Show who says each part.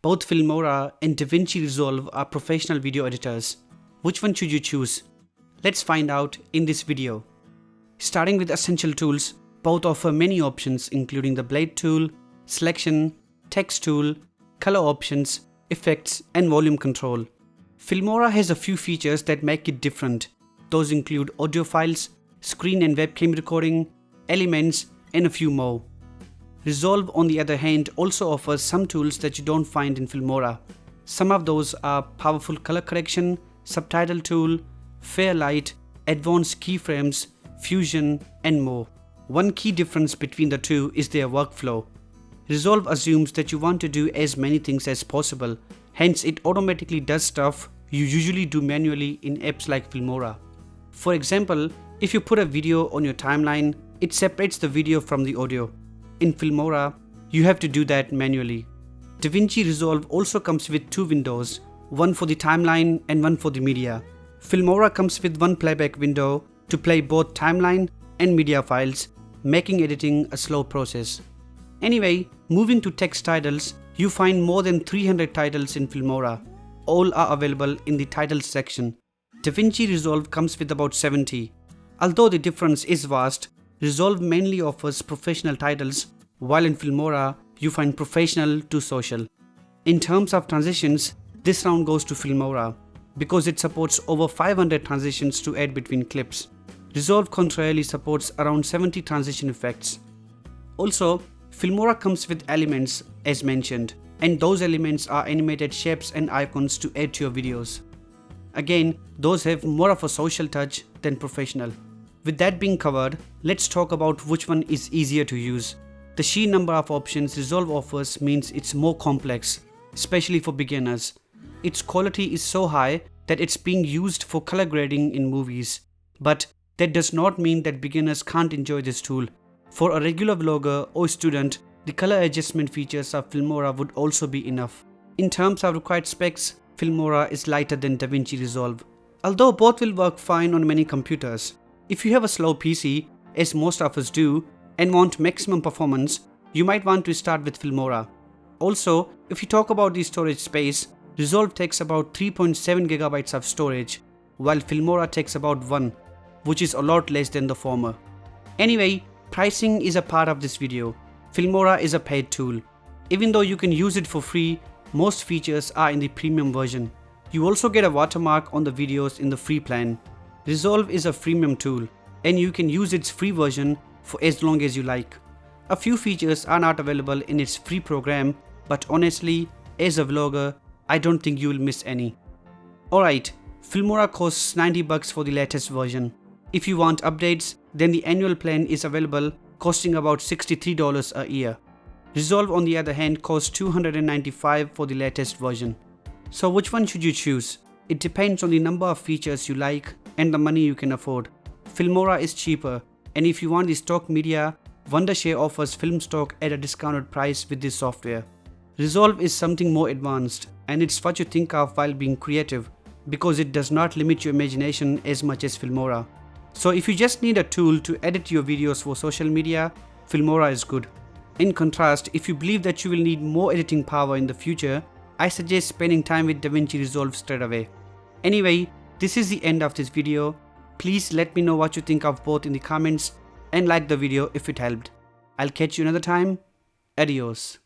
Speaker 1: Both Filmora and DaVinci Resolve are professional video editors. Which one should you choose? Let's find out in this video. Starting with essential tools, both offer many options including the blade tool, selection, text tool, color options, effects and volume control. Filmora has a few features that make it different. Those include audio files, screen and webcam recording, elements and a few more. Resolve on the other hand also offers some tools that you don't find in Filmora. Some of those are powerful color correction, subtitle tool, fair light, advanced keyframes, fusion and more. One key difference between the two is their workflow. Resolve assumes that you want to do as many things as possible, hence it automatically does stuff you usually do manually in apps like Filmora. For example, if you put a video on your timeline, it separates the video from the audio. In Filmora, you have to do that manually. DaVinci Resolve also comes with two windows, one for the timeline and one for the media. Filmora comes with one playback window to play both timeline and media files, making editing a slow process. Anyway, moving to text titles, you find more than 300 titles in Filmora. All are available in the titles section. DaVinci Resolve comes with about 70. Although the difference is vast, Resolve mainly offers professional titles, while in Filmora, you find professional to social. In terms of transitions, this round goes to Filmora, because it supports over 500 transitions to add between clips. Resolve contrarily supports around 70 transition effects. Also, Filmora comes with elements as mentioned, and those elements are animated shapes and icons to add to your videos. Again, those have more of a social touch than professional. With that being covered, let's talk about which one is easier to use. The sheer number of options Resolve offers means it's more complex, especially for beginners. Its quality is so high that it's being used for color grading in movies. But that does not mean that beginners can't enjoy this tool. For a regular vlogger or student, the color adjustment features of Filmora would also be enough. In terms of required specs, Filmora is lighter than DaVinci Resolve, although both will work fine on many computers. If you have a slow PC, as most of us do, and want maximum performance, you might want to start with Filmora. Also, if you talk about the storage space, Resolve takes about 3.7 GB of storage, while Filmora takes about 1, which is a lot less than the former. Anyway, pricing is a part of this video. Filmora is a paid tool. Even though you can use it for free, most features are in the premium version. You also get a watermark on the videos in the free plan. Resolve is a freemium tool, and you can use its free version for as long as you like. A few features are not available in its free program, but honestly, as a vlogger, I don't think you will miss any. Alright, Filmora costs $90 for the latest version. If you want updates, then the annual plan is available, costing about $63 a year. Resolve on the other hand costs $295 for the latest version. So which one should you choose? It depends on the number of features you like and the money you can afford. Filmora is cheaper, and if you want the stock media, Wondershare offers film stock at a discounted price with this software. Resolve is something more advanced, and it's what you think of while being creative, because it does not limit your imagination as much as Filmora. So if you just need a tool to edit your videos for social media, Filmora is good. In contrast, if you believe that you will need more editing power in the future, I suggest spending time with DaVinci Resolve straight away. Anyway, this is the end of this video. Please let me know what you think of both in the comments and like the video if it helped. I'll catch you another time. Adios.